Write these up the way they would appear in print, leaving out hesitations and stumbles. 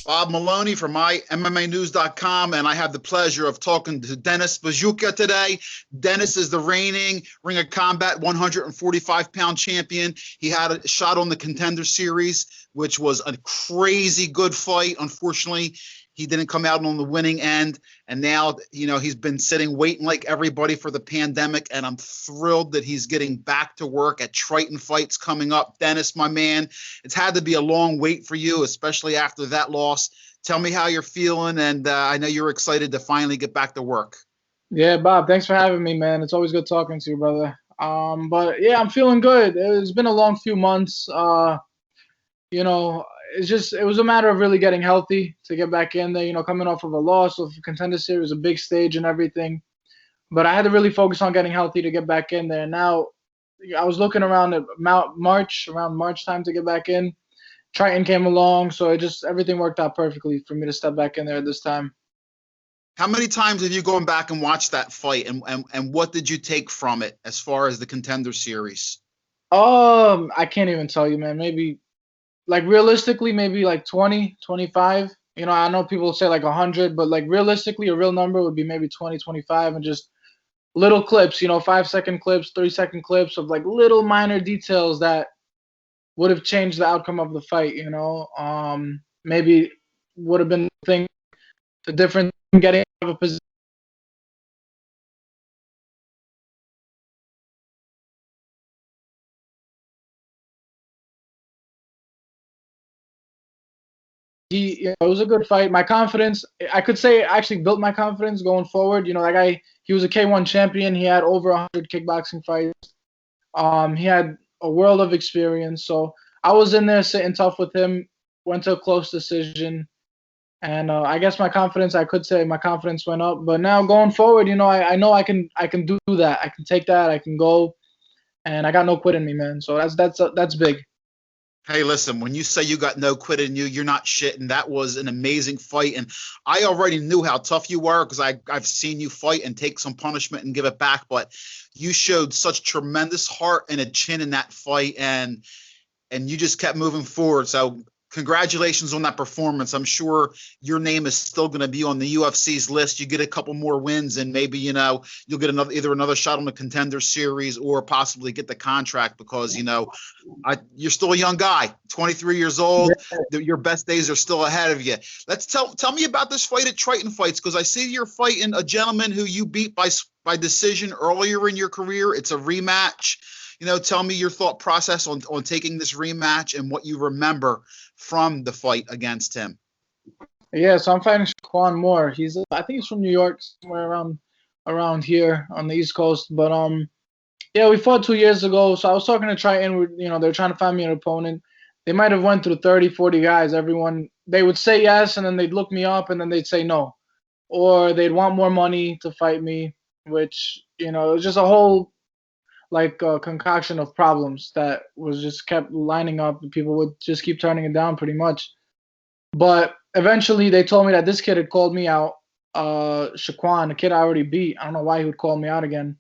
Bob Maloney from MyMMANews.com, and I have the pleasure of talking to Dennis Buzukja today. Dennis is the reigning Ring of Combat 145-pound champion. He had a shot on the Contender Series, which was a crazy good fight. Unfortunately, he didn't come out on the winning end, and now, he's been sitting waiting like everybody for the pandemic, and I'm thrilled that he's getting back to work at Triton Fights coming up. Dennis, my man, it's had to be a long wait for you, especially after that loss. Tell me how you're feeling, and I know you're excited to finally get back to work. Yeah, Bob, thanks for having me, man. It's always good talking to you, brother. But yeah, I'm feeling good. It's been a long few months. It was a matter of really getting healthy to get back in there, coming off of a loss of Contender Series, a big stage and everything. But I had to really focus on getting healthy to get back in there. Now, I was looking around at around March time to get back in. Triton came along, so everything worked out perfectly for me to step back in there this time. How many times have you gone back and watched that fight, and what did you take from it as far as the Contender Series? I can't even tell you, man. Maybe, realistically, maybe 20, 25. I know people say 100, but realistically, a real number would be maybe 20, 25, and just little clips, 5-second clips, 3-second clips of little minor details that would have changed the outcome of the fight. Maybe would have been the difference in getting out of a position. It was a good fight. My confidence, I could say, actually built my confidence going forward. That guy, he was a K1 champion. He had over 100 kickboxing fights. He had a world of experience. So I was in there sitting tough with him. Went to a close decision, and I guess I could say my confidence went up. But now going forward, I know I can do that. I can take that. I can go, and I got no quit in me, man. So that's big. Hey, listen, when you say you got no quit in you, you're not shitting. That was an amazing fight. And I already knew how tough you were because I've seen you fight and take some punishment and give it back. But you showed such tremendous heart and a chin in that fight, and you just kept moving forward. So congratulations on that performance. I'm sure your name is still going to be on the UFC's list. You get a couple more wins, and maybe, you'll get either another shot on the Contender Series or possibly get the contract because, you're still a young guy, 23 years old. Yeah. Your best days are still ahead of you. Let's tell me about this fight at Triton Fights, because I see you're fighting a gentleman who you beat by decision earlier in your career. It's a rematch. Tell me your thought process on taking this rematch and what you remember from the fight against him. Yeah, so I'm fighting Jaguar Moore. I think he's from New York, somewhere around here on the East Coast. But yeah, we fought 2 years ago. So I was talking to Triton. They're trying to find me an opponent. They might have went through 30, 40 guys. Everyone, they would say yes, and then they'd look me up, and then they'd say no, or they'd want more money to fight me, which it was just a whole a concoction of problems that was just kept lining up. People would just keep turning it down pretty much. But eventually they told me that this kid had called me out, Shaquan, a kid I already beat. I don't know why he would call me out again.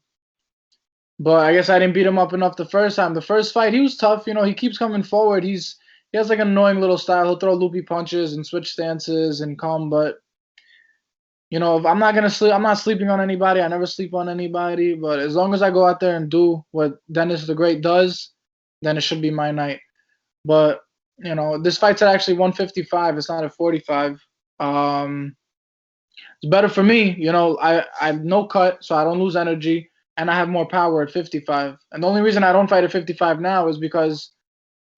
But I guess I didn't beat him up enough the first time. The first fight, he was tough. He keeps coming forward. He has an annoying little style. He'll throw loopy punches and switch stances and come, but if I'm not gonna sleep, I'm not sleeping on anybody. I never sleep on anybody. But as long as I go out there and do what Dennis the Great does, then it should be my night. But this fight's at actually 155. It's not at 45. It's better for me. I have no cut, so I don't lose energy, and I have more power at 55. And the only reason I don't fight at 55 now is because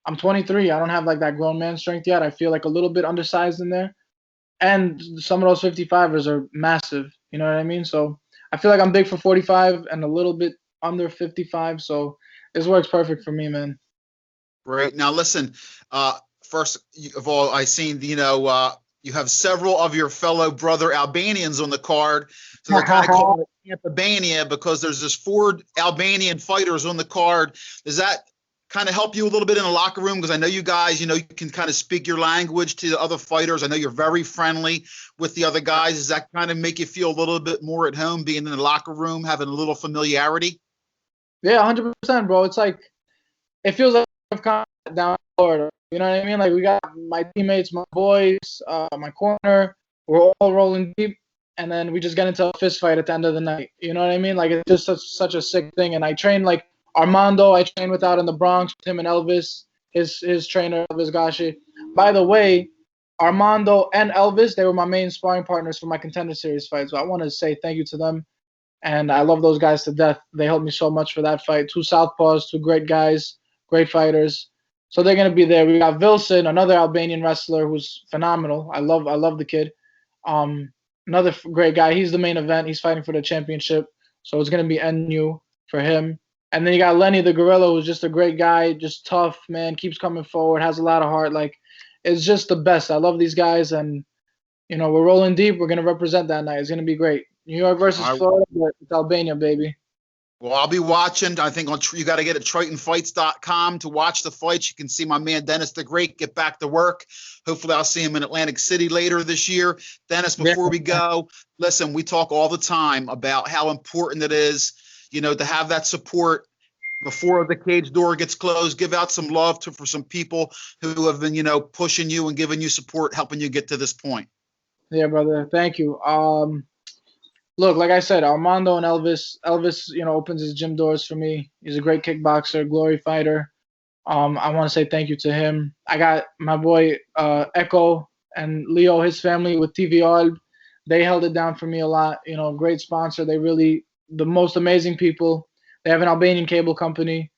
I'm 23. I don't have that grown man strength yet. I feel a little bit undersized in there. And some of those 55ers are massive, you know what I mean? So I feel I'm big for 45 and a little bit under 55. So this works perfect for me, man. Great. Now, listen, first of all, I seen, you have several of your fellow brother Albanians on the card. So they're kind of calling it Albania because there's just 4 Albanian fighters on the card. Does that kind of help you a little bit in the locker room? Because I know you guys, you can kind of speak your language to the other fighters. I know you're very friendly with the other guys. Does that kind of make you feel a little bit more at home being in the locker room, having a little familiarity? Yeah, 100%, bro. It's it feels like I've come down in Florida. You know what I mean? Like we got my teammates, my boys, my corner. We're all rolling deep, and then we just get into a fist fight at the end of the night. You know what I mean? Like it's just such a sick thing. And I train like Armando. I train with out in the Bronx with him and Elvis, his trainer Elvis Gashi. By the way, Armando and Elvis, they were my main sparring partners for my Contender Series fight. So I want to say thank you to them. And I love those guys to death. They helped me so much for that fight. Two southpaws, two great guys, great fighters. So they're gonna be there. We got Vilson, another Albanian wrestler who's phenomenal. I love the kid. Another great guy. He's the main event. He's fighting for the championship. So it's gonna be NU for him. And then you got Lenny the Gorilla, who's just a great guy, just tough, man, keeps coming forward, has a lot of heart. Like, it's just the best. I love these guys, and you know, we're rolling deep. We're gonna represent that night. It's gonna be great. New York versus Florida, but it's Albania, baby. Well, I'll be watching. I think you got to get at TritonFights.com to watch the fights. You can see my man Dennis the Great get back to work. Hopefully, I'll see him in Atlantic City later this year. Dennis, before we go, listen, we talk all the time about how important it is, you know, to have that support before the cage door gets closed. Give out some love for some people who have been, you know, pushing you and giving you support, helping you get to this point. Yeah, brother. Thank you. Look, like I said, Armando and Elvis. Elvis, you know, opens his gym doors for me. He's a great kickboxer, glory fighter. I want to say thank you to him. I got my boy Echo and Leo, his family with TV Alb. They held it down for me a lot. You know, great sponsor. They really, the most amazing people. They have an Albanian cable company,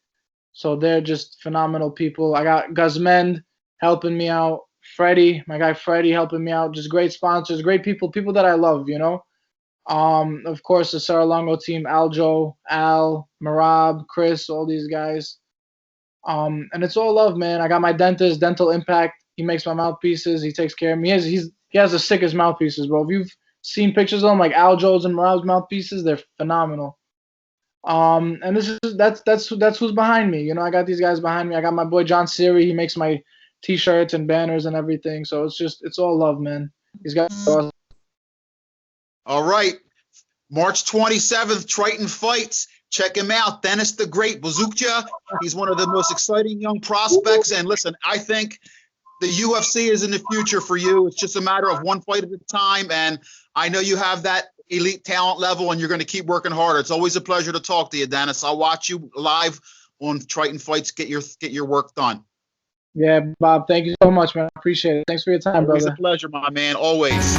so they're just phenomenal people. I got Guzmend helping me out. Freddie, my guy Freddie helping me out. Just great sponsors, great people that I love, you know. Of course, the Serra-Longo team, Aljo, Al, Mertab, Chris, all these guys. And it's all love, man. I got my dentist, Dental Impact. He makes my mouthpieces. He takes care of me. He has the sickest mouthpieces, bro. If you've seen pictures of them, like Aljo's and Merab's mouthpieces, they're phenomenal. And that's who's behind me. You know, I got these guys behind me. I got my boy John Siri. He makes my T-shirts and banners and everything. So it's all love, man. These guys are awesome. All right. March 27th, Triton Fights. Check him out. Dennis the Great, Buzukja. He's one of the most exciting young prospects. And listen, I think the UFC is in the future for you. It's just a matter of one fight at a time. And I know you have that elite talent level, and you're going to keep working harder. It's always a pleasure to talk to you, Dennis. I'll watch you live on Triton Fights. Get your work done. Yeah, Bob. Thank you so much, man. I appreciate it. Thanks for your time, brother. It's a pleasure, my man. Always.